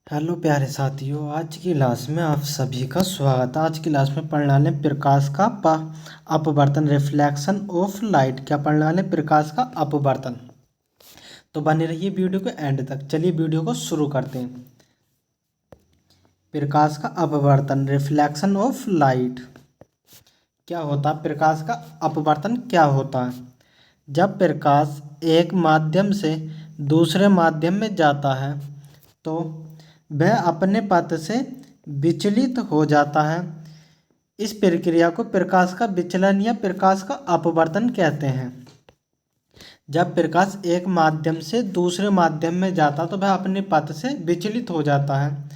Hello प्यारे साथियों, आज की क्लास में आप सभी का स्वागत है। आज की क्लास में पढ़ने वाले प्रकाश का अपवर्तन, रिफ्लेक्शन ऑफ लाइट। क्या पढ़ने वाले? प्रकाश का अपवर्तन। तो बने रहिए वीडियो के एंड तक। चलिए वीडियो को शुरू करते हैं। प्रकाश का अपवर्तन, रिफ्लेक्शन ऑफ लाइट। क्या होता है? प्रकाश का अपवर्तन क्या होता है? जब प्रकाश एक माध्यम से दूसरे माध्यम में जाता है तो वह अपने पथ से विचलित हो जाता है। इस प्रक्रिया को प्रकाश का विचलन या प्रकाश का अपवर्तन कहते हैं। जब प्रकाश एक माध्यम से दूसरे माध्यम में जाता तो वह अपने पथ से विचलित हो जाता है।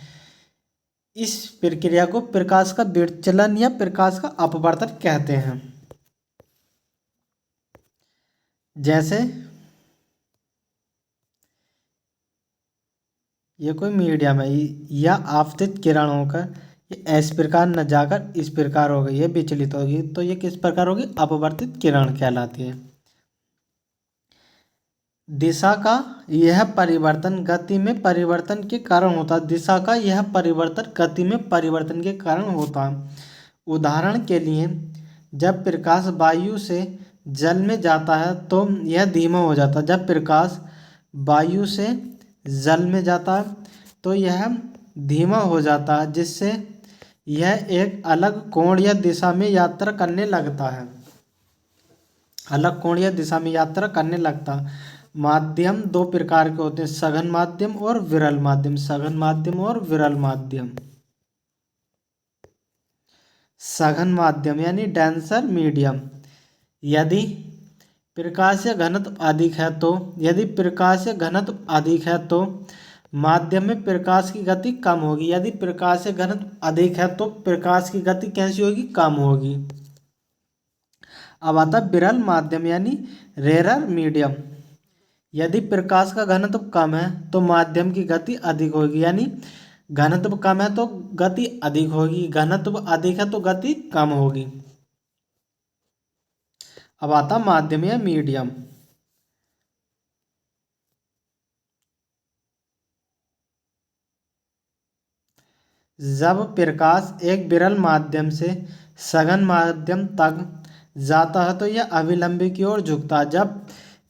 इस प्रक्रिया को प्रकाश का विचलन या प्रकाश का अपवर्तन कहते हैं। जैसे ये कोई मीडियम है या आपतित किरण होकर ये इस प्रकार न जाकर इस प्रकार हो गई, ये विचलित होगी, तो ये किस प्रकार होगी? अपवर्तित किरण कहलाती है। दिशा का यह परिवर्तन गति में परिवर्तन के कारण होता है। दिशा का यह परिवर्तन गति में परिवर्तन के कारण होता है। उदाहरण के लिए, जब प्रकाश वायु से जल में जाता है तो यह धीमा हो जाता है। जब प्रकाश वायु से जल में जाता है तो यह धीमा हो जाता है, जिससे यह एक अलग कोण या दिशा में यात्रा करने लगता है। अलग कोण या दिशा में यात्रा करने लगता। माध्यम दो प्रकार के होते हैं, सघन माध्यम और विरल माध्यम। सघन माध्यम और विरल माध्यम। सघन माध्यम यानी डेंसर मीडियम। यदि प्रकाशीय घनत्व अधिक है तो माध्यम में प्रकाश की गति कम होगी। यदि प्रकाशीय घनत्व अधिक है तो प्रकाश की गति कैसी होगी? कम होगी। अब आता विरल माध्यम यानी रेरर मीडियम। यदि प्रकाश का घनत्व कम है तो माध्यम की गति अधिक होगी। यानी घनत्व कम है तो गति अधिक होगी, घनत्व अधिक है तो गति कम होगी। अब आता माध्यम या मीडियम। जब प्रकाश एक विरल माध्यम से सघन माध्यम तक जाता है तो यह अभिलंबी की ओर झुकता है। जब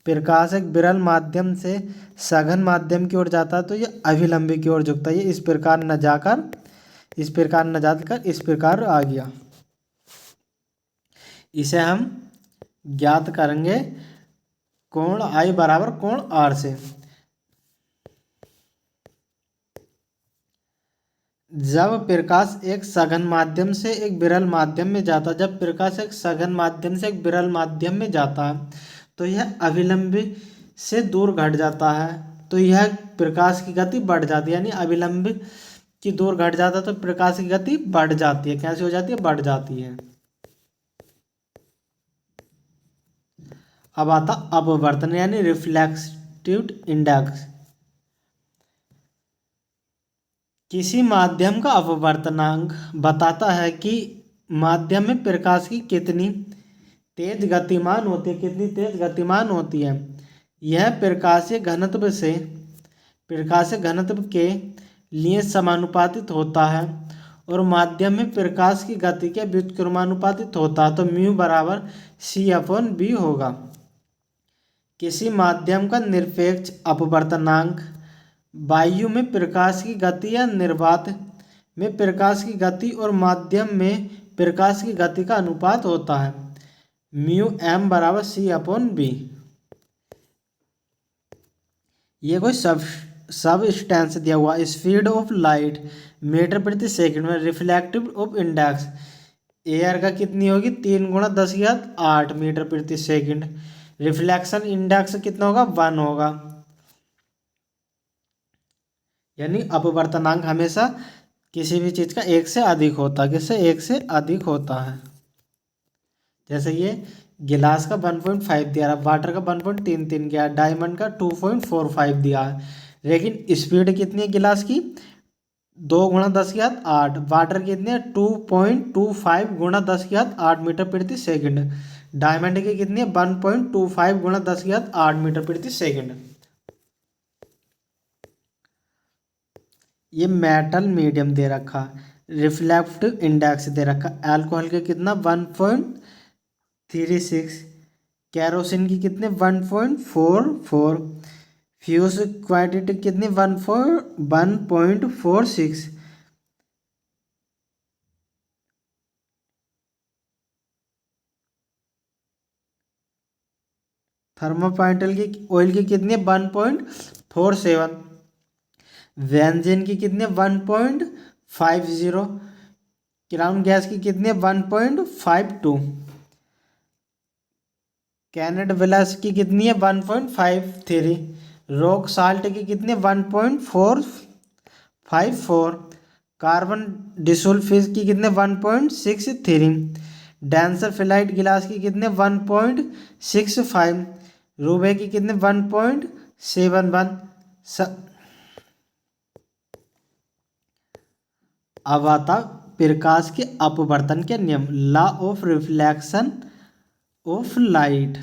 प्रकाश एक विरल माध्यम से सघन माध्यम की ओर जाता है तो यह अभिलंबी की ओर झुकता है। ये इस प्रकार न जाकर इस प्रकार आ गया। इसे हम ज्ञात करेंगे कोण I बराबर कोण R से। जब प्रकाश एक सघन माध्यम से एक विरल माध्यम में जाता है, जब प्रकाश एक सघन माध्यम से एक विरल माध्यम में जाता है तो यह अभिलंबी से दूर घट जाता है, तो यह प्रकाश की गति बढ़ जाती है। यानी अभिलंबी की दूर घट जाता है तो प्रकाश की गति बढ़ जाती है। कैसे हो जाती है? बढ़ जाती है। अब आता अपवर्तन यानी रिफ्लेक्टिव इंडेक्स। किसी माध्यम का अपवर्तनांक बताता है कि माध्यम में प्रकाश की कितनी तेज गतिमान होती है। यह प्रकाशीय घनत्व के लिए समानुपातित होता है और माध्यम में प्रकाश की गति के व्युत्क्रमानुपातित होता है। तो म्यू बराबर C/V होगा। किसी माध्यम का निरपेक्ष अपवर्तनांक वायु में प्रकाश की गति या निर्वात में प्रकाश की गति और माध्यम में प्रकाश की गति का अनुपात होता है। म्यू M बराबर C/V। ये कोई सबस्टेंस दिया हुआ। स्पीड ऑफ लाइट मीटर प्रति सेकंड में। रिफ्लेक्टिव ऑफ इंडेक्स एयर का कितनी होगी? 3 × 10⁸ मीटर प्रति सेकंड। रिफ्लेक्शन इंडेक्स कितना होगा? 1 होगा। यानी अपवर्तनांक हमेशा किसी भी चीज का 1 से अधिक होता है। किससे? 1 से अधिक होता है। जैसे ये गिलास का 1.5 दिया है, वाटर का 1.33 दिया है, डायमंड का 2.45 दिया है, लेकिन स्पीड कितनी है गिलास की? 2 × 10⁸, वाटर कितनी है? 2.25 × 10⁸ मीटर प्रति सेकंड। डायमंड की कितनी है? 1.25 × 10⁸ मीटर प्रति सेकंड। ये मेटल मीडियम दे रखा, रिफ्लेक्टिव इंडेक्स दे रखा, अल्कोहल के कितना 1.36, कैरोसिन की कितने 1.44, फ्यूज क्वांटिटी कितनी 1.46, थर्मोपाइटल की ऑयल की कितनी 1.47, बेंजीन की कितने 1.50, क्राउन गैस की कितने 1.52, कैनेड विलास की कितनी है 1.53, रॉक साल्ट की कितने 1.454, कार्बन डिसल्फिड की कितने 1.63, डेंसर फिलाइट गिलास की कितने 1.65, रूबे की कितने 1.71। अब आता प्रकाश के अपवर्तन के नियम, law of reflection of light.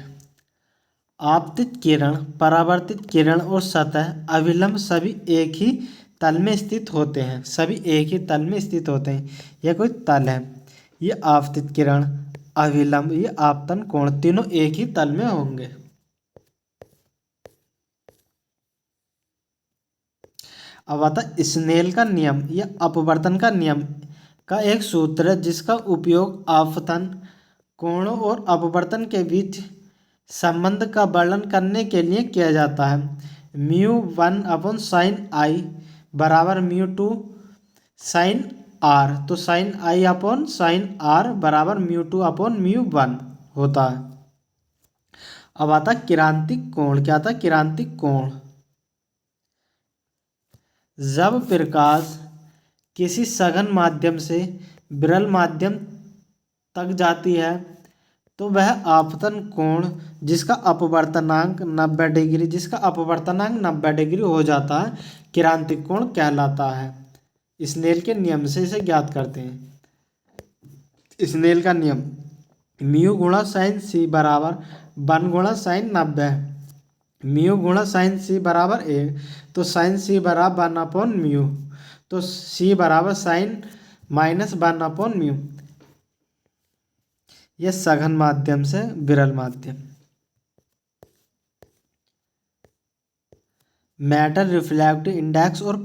आपतित किरण, परावर्तित किरण और सतह अभिलंब सभी एक ही तल में स्थित होते हैं, सभी एक ही तल में स्थित होते हैं। यह कोई तल है, ये आपतित किरण, अभिलंब, ये आपतन कोण, तीनों एक ही तल में होंगे। अब आता स्नेल का नियम, यह अपवर्तन का नियम का एक सूत्र है जिसका उपयोग आपतन कोणों और अपवर्तन के बीच संबंध का वर्णन करने के लिए किया जाता है। μ1/sin I बराबर μ2 sin R, तो sin I/sin R बराबर μ2/μ1 होता है। अब आता क्रांतिक कोण, क्या आता क्रांतिक कोण, जब प्रकाश किसी सघन माध्यम से विरल माध्यम तक जाती है तो वह आपतन कोण जिसका अपवर्तनांक 90 डिग्री, जिसका अपवर्तनांक 90 डिग्री हो जाता है, क्रांतिक कोण कहलाता है। स्नेल के नियम से इसे ज्ञात करते हैं। स्नेल का नियम, म्यू गुणा साइन सी बराबर 1 गुणा साइन 90, म्यू गुणा साइन सी बराबर 1, तो साइन सी बराबर 1/म्यू, तो सी बराबर साइन -1/म्यू। यह सघन माध्यम से विरल माध्यम। मेटल रिफ्लेक्टिव इंडेक्स और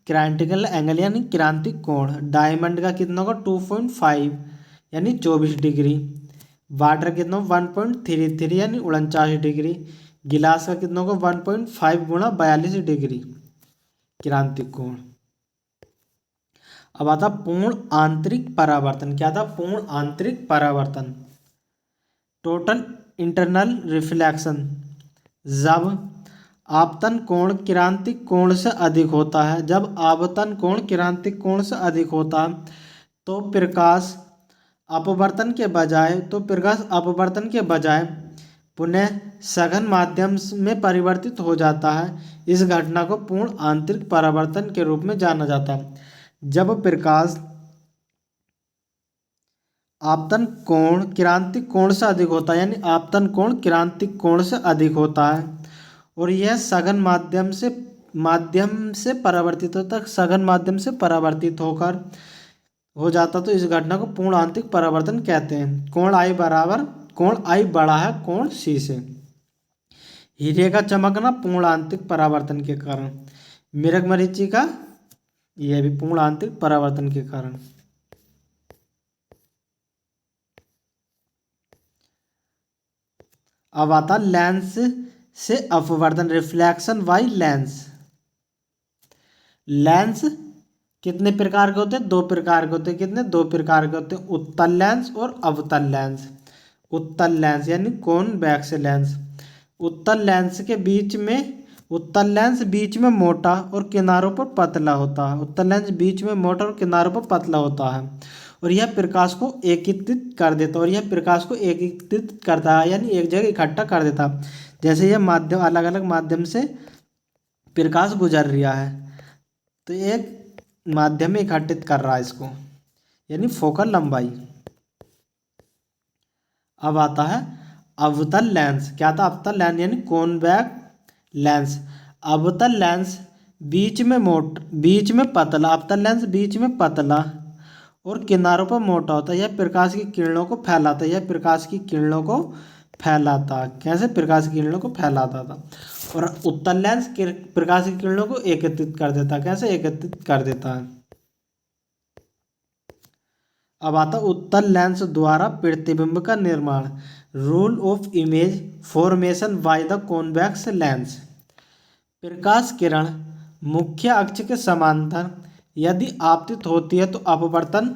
क्रांटिकल एंगल यानी क्रांतिक कोण, डायमंड का कितना होगा 2.5 यानी 24 डिग्री, वाटर कितना 1.33 यानी 49 डिग्री, गिलास का कितना होगा 1.5 गुणा 42 डिग्री क्रांतिक कोण। अब आता पूर्ण आंतरिक परावर्तन, क्या था पूर्ण आंतरिक परावर्तन, टोटल इंटरनल रिफ्लेक्शन, जब आपतन कोण क्रांतिक कोण से अधिक होता है, जब आपतन कोण क्रांतिक कोण से अधिक होता है तो प्रकाश अपवर्तन के बजाय पुनः सघन माध्यम में परिवर्तित हो जाता है। इस घटना को पूर्ण आंतरिक परावर्तन के रूप में जाना जाता है। जब प्रकाश आपतन कोण क्रांतिक कोण से अधिक होता है, यानी आपतन कोण क्रांतिक कोण से अधिक होता है और यह सघन माध्यम से परावर्तित होता है, सघन माध्यम से परावर्तित होकर हो जाता, तो इस घटना को पूर्ण आंतरिक परावर्तन कहते हैं। कोण आई बड़ा है कोण सी से। हीरे का चमकना पूर्ण आंतरिक परावर्तन के कारण, मरीचिका यह भी पूर्ण आंतरिक परावर्तन के कारण। अब आता लेंस से अपवर्तन, रिफ्लेक्शन बाय लेंस। लेंस कितने प्रकार के होते हैं, दो प्रकार के होते हैं, कितने दो प्रकार के होते हैं, उत्तल लेंस और अवतल लेंस। उत्तल लेंस यानी कॉन्वेक्स लेंस, उत्तल लेंस बीच में मोटा और किनारों पर पतला होता है, उत्तल लेंस बीच में मोटा और किनारों पर पतला होता है और यह प्रकाश को एकीकृत कर देता है, और यह प्रकाश को एकीकृत करता है यानी एक जगह इकट्ठा कर देता है। जैसे यह माध्यम अलग अलग माध्यम से प्रकाश गुजर रहा है तो एक माध्यम में इकट्ठित कर रहा है इसको, यानी फोकल लंबाई। अब आता है अवतल लेंस, क्या था अवतल लेंस यानी कॉन्वेक्स लेंस। अवतल लेंस बीच में पतला, अवतल लेंस बीच में पतला और किनारों पर मोटा होता है। यह प्रकाश की किरणों को फैलाता है। यह प्रकाश की किरणों को फैलाता। कैसे? प्रकाश की किरणों को फैलाता था। और उत्तल लेंस प्रकाश की किरणों को एकत्रित कर देता है। कैसे एकत्रित कर देता है? अब आता उत्तल लेंस द्वारा प्रतिबिंब का निर्माण। Rule of image formation by the convex lens. प्रकाश किरण मुख्य अक्ष के समांतर यदि आपतित होती है तो अपवर्तन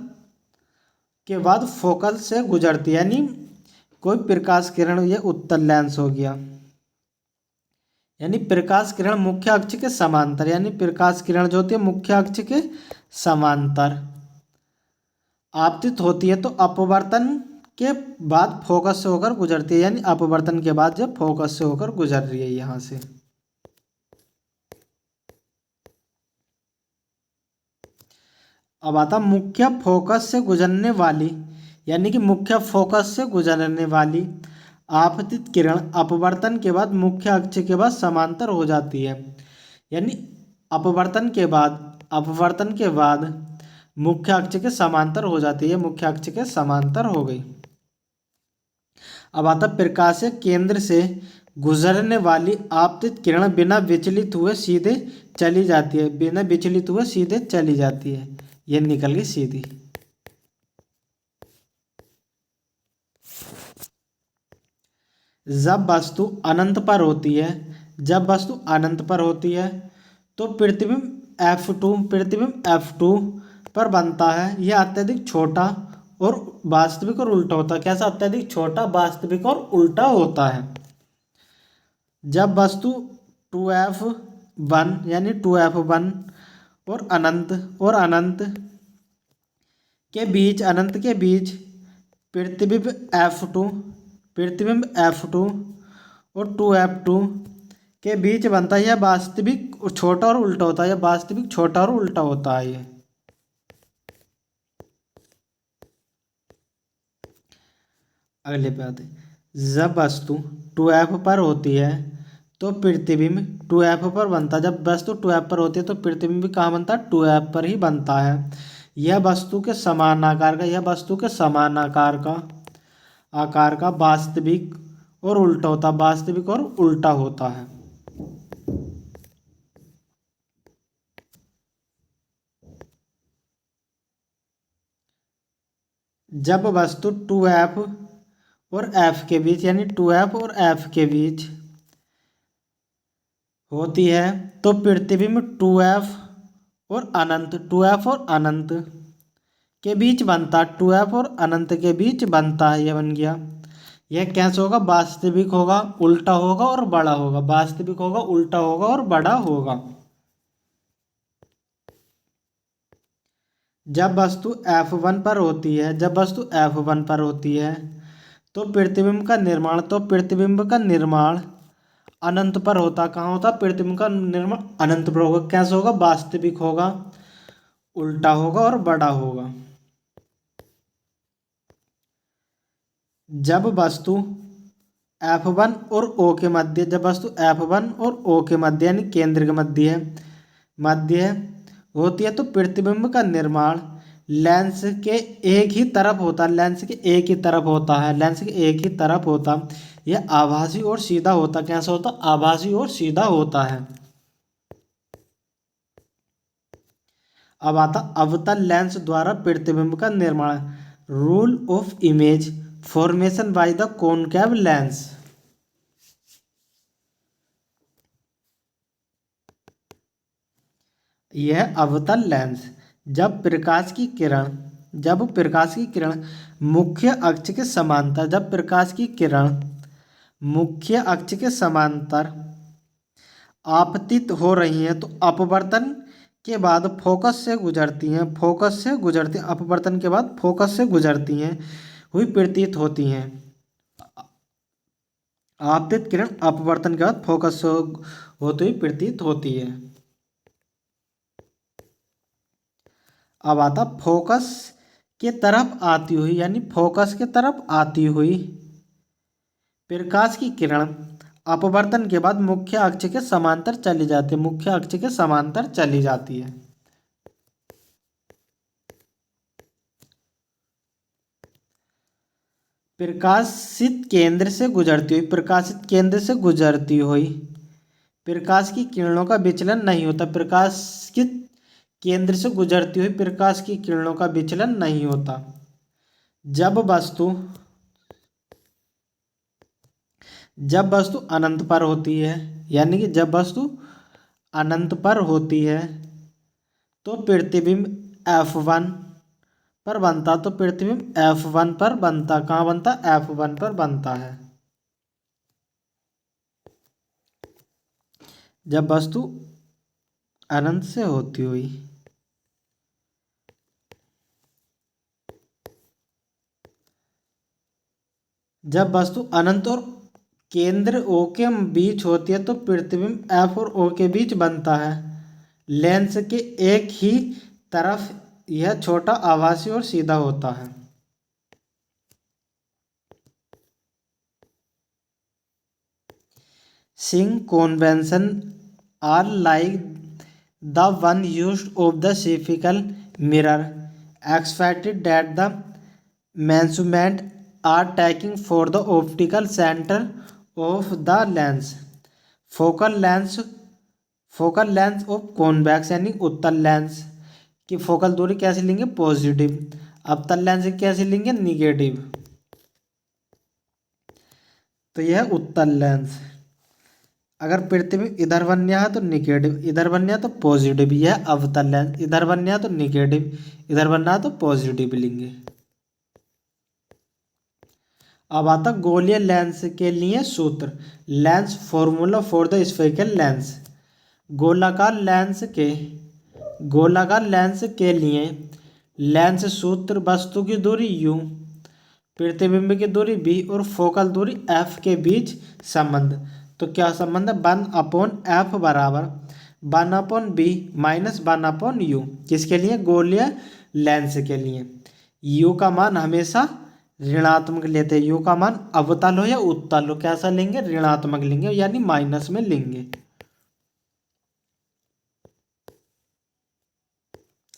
के बाद फोकल से गुजरती है। यानी कोई प्रकाश किरण, ये उत्तल लेंस हो गया, यानी प्रकाश किरण मुख्य अक्ष के समांतर, यानी प्रकाश किरण जो होती है मुख्य अक्ष के समांतर आपतित होती है तो अपवर्तन के बाद फोकस से होकर गुजरती है। यानी अपवर्तन के बाद जब फोकस से होकर गुजर रही है यहाँ से। अब आता मुख्य फोकस से गुजरने वाली, यानी कि मुख्य फोकस से गुजरने वाली आपतित किरण अपवर्तन के बाद मुख्य अक्ष के बाद समांतर हो जाती है। यानी अपवर्तन के बाद मुख्य अक्ष के समांतर हो जाती है। मुख्य अक्ष के समांतर हो गई। अब आता प्रकाशीय केंद्र से गुजरने वाली आपतित किरण बिना विचलित हुए सीधे चली जाती है। बिना विचलित हुए सीधे चली जाती है। ये निकल गई सीधी। जब वस्तु अनंत पर होती है तो प्रतिबिंब F2 पर बनता है। यह अत्यधिक छोटा और वास्तविक और उल्टा होता है। कैसा? अत्यधिक छोटा, वास्तविक और उल्टा होता है। जब वस्तु 2F1 यानी 2F1 और अनंत के बीच प्रतिबिंब F2 और 2F2 के बीच बनता है। यह वास्तविक छोटा और उल्टा होता है। यह वास्तविक छोटा और उल्टा होता है। ये अगले पे आते हैं। जब वस्तु 2F पर होती है तो प्रतिबिंब 2F पर बनता है। जब वस्तु 2F पर होती है तो प्रतिबिंब कहाँ बनता है? 2F पर ही बनता है। यह वस्तु के समान आकार का वास्तविक और उल्टा होता है। जब वस्तु 2F और F के बीच, यानी 2F और F के बीच होती है तो प्रतिबिंब 2F और अनंत के बीच बनता है। 2F और अनंत के बीच बनता है। यह बन गया। यह कैसे होगा? वास्तविक होगा, उल्टा होगा और बड़ा होगा। वास्तविक होगा, उल्टा होगा और बड़ा होगा। जब वस्तु F1 पर होती है तो प्रतिबिंब का निर्माण अनंत पर होता। कहाँ होता? प्रतिबिंब का निर्माण अनंत पर होगा। कैसे होगा? वास्तविक होगा, उल्टा होगा और बड़ा होगा। जब वस्तु F1 और O के मध्य यानी केंद्र के मध्य होती है तो प्रतिबिंब का निर्माण लेंस के एक ही तरफ होता है। यह आभासी और सीधा होता। कैसा होता? आभासी और सीधा होता है। अब आता अवतल लेंस द्वारा प्रतिबिंब का निर्माण। Rule of image formation by the concave lens. यह अवतल लेंस जब प्रकाश की किरण मुख्य अक्ष के समांतर आपतित हो रही हैं तो अपवर्तन के बाद फोकस से गुजरती हैं हुई प्रतीत होती हैं। आपतित किरण अपवर्तन के बाद फोकस से होती हुई प्रतीत होती है। अब आता फोकस के तरफ आती हुई, यानी फोकस के तरफ आती हुई प्रकाश की किरण अपवर्तन के बाद मुख्य अक्ष के समांतर चली जाती है, मुख्य अक्ष के समांतर चली जाती है। प्रकाशित केंद्र से गुजरती हुई, प्रकाशित केंद्र से गुजरती हुई प्रकाश की किरणों का विचलन नहीं होता, प्रकाशित केंद्र से गुजरती हुई प्रकाश की किरणों का विचलन नहीं होता। जब वस्तु अनंत पर होती है, यानी कि जब वस्तु अनंत पर होती है तो प्रतिबिंब F1 पर बनता, तो प्रतिबिंब F1 पर बनता, कहाँ बनता, F1 पर बनता है। जब वस्तु अनंत से होती हुई, जब वस्तु अनंत और केंद्र O के बीच होती है तो प्रतिबिंब F और O के बीच बनता है। लेंस के एक ही तरफ यह छोटा, आभासी और सीधा होता है। Singh convention are like the one used of the spherical mirror, except that the measurements are taken for the optical center of the lens. Focal lens of convex यानी उत्तल लेंस की फोकल दूरी कैसे लेंगे, पॉजिटिव। अवतल lens कैसे लेंगे, negative. तो यह उत्तल लेंस, अगर प्रतिबिंब इधर बन गया है तो निगेटिव, इधर बन गया तो पॉजिटिव। यह अवतल लेंस, इधर बन गया तो निगेटिव, इधर बन रहा तो पॉजिटिव लेंगे। अब आता गोलीय लेंस के लिए सूत्र, lens formula for the spherical lens. गोलाकार लेंस के लिए लेंस सूत्र, वस्तु की दूरी u, प्रतिबिंब की दूरी b और फोकल दूरी f के बीच संबंध। तो क्या संबंध है, 1/f बराबर 1/b माइनस 1/u। किसके लिए, गोलीय लेंस के लिए। u का मान हमेशा ऋणात्मक लेते हैं, u का मान अवतल हो या उत्तल हो कैसा लेंगे, ऋणात्मक लेंगे, यानी माइनस में लेंगे।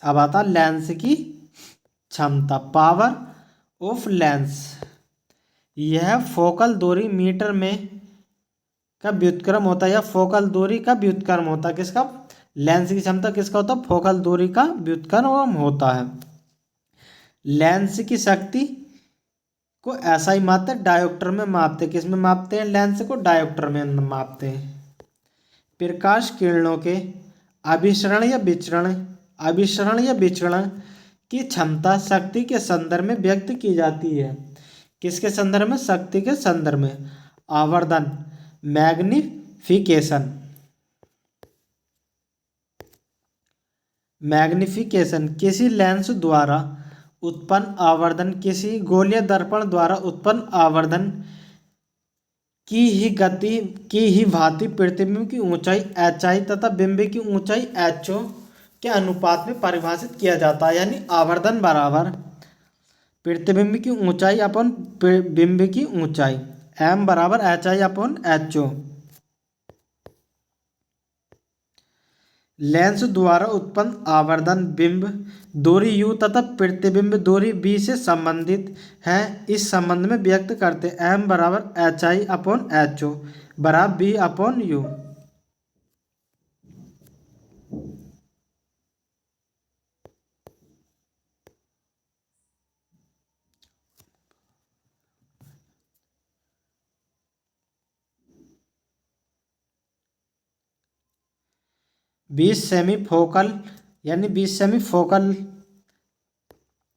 अब आता लेंस की क्षमता, पावर ऑफ लेंस। यह फोकल दूरी मीटर में का व्युत्क्रम होता है, या फोकल दूरी का व्युत्क्रम होता है। किसका, लेंस की क्षमता किसका होता है, फोकल दूरी का व्युत्क्रम होता है। लेंस की शक्ति को ऐसा ही मापते हैं, डायोप्टर में मापते हैं। किस में मापते हैं, लेंस को डायोप्टर में मापते हैं। प्रकाश किरणों के अभिसरण या विचरण की क्षमता शक्ति के संदर्भ में व्यक्त की जाती है। किसके संदर्भ में, शक्ति के संदर्भ में। आवर्धन, मैग्निफिकेशन किसी लेंस द्वारा उत्पन्न आवर्धन, किसी गोलीय दर्पण द्वारा उत्पन्न आवर्धन की ही भांति प्रतिबिंब की ऊंचाई HI तथा बिंब की ऊंचाई HO के अनुपात में परिभाषित किया जाता है। यानी आवर्धन बराबर प्रतिबिंब की ऊंचाई अपन बिंब की ऊंचाई, m बराबर HI अपन HO। लेंस द्वारा उत्पन्न आवर्धन बिंब दूरी u तथा प्रतिबिंब दूरी b से संबंधित है। इस संबंध में व्यक्त करते m बराबर HI अपॉन HO बराबर b अपॉन u। बीस सेमी फोकल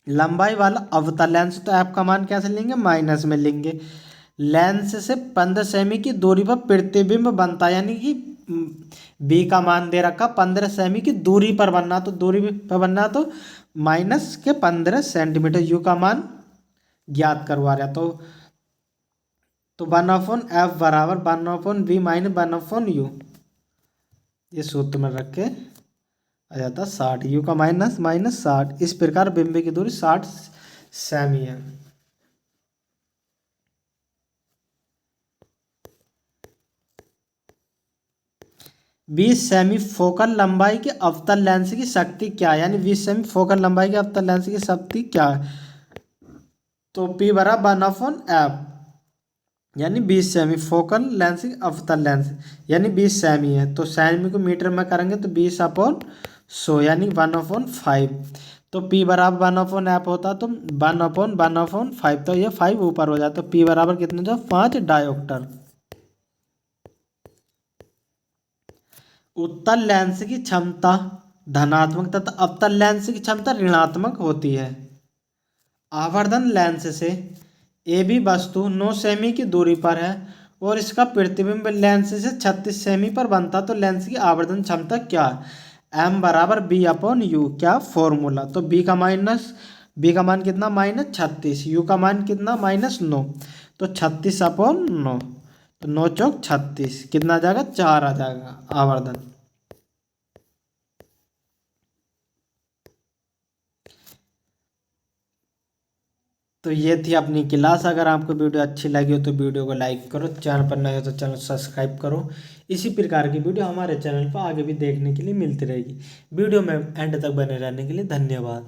लंबाई वाला अवतल लेंस, तो f का मान कैसे लेंगे, माइनस में लेंगे। लेंस से 15 सेमी की दूरी पर प्रतिबिंब बनता है, यानी कि b का मान दे रखा 15 सेमी की दूरी पर बनना, तो दूरी पर बनना तो माइनस के 15 सेंटीमीटर। u का मान ज्ञात करवा रहा, तो 1/f बराबर 1/b माइनस 1/u। ये सूत्र में रख के आ जाता 60, u का माइनस 60। इस प्रकार बिंब की दूरी 60 सेमी है। 20 सेमी फोकल लंबाई के अवतल लेंस की शक्ति क्या है, यानी 20 सेमी फोकल लंबाई के अवतल लेंस की शक्ति क्या है। तो P बराबर 1/f, यानी 20 सेमी फोकल लेंस की अवतल लेंस यानी 20 सेमी है, तो सेमी को मीटर में करेंगे तो 20/100 यानी 1/5। तो P बराबर 1/f होता तो 1/1/5, तो ये 5 ऊपर हो जाता, तो P बराबर कितने जो 5 डायोप्टर। उत्तल लेंस की क्षमता धनात्मक तथा अवतल लेंस की क्षमता ऋणात्मक होती है। आवर्धन लेंस से ए बी वस्तु 9 सेमी की दूरी पर है और इसका प्रतिबिंब लेंस से 36 सेमी पर बनता, तो लेंस की आवर्धन क्षमता क्या है। एम बराबर B/U, क्या फॉर्मूला। तो बी का मान कितना -36, यू का मान कितना -9, तो 36/9, तो 9 चौक 36, कितना आ जाएगा 4 आ जाएगा आवर्धन। तो ये थी अपनी क्लास। अगर आपको वीडियो अच्छी लगी हो तो वीडियो को लाइक करो, चैनल पर नए हो तो चैनल सब्सक्राइब करो। इसी प्रकार की वीडियो हमारे चैनल पर आगे भी देखने के लिए मिलती रहेगी। वीडियो में एंड तक बने रहने के लिए धन्यवाद।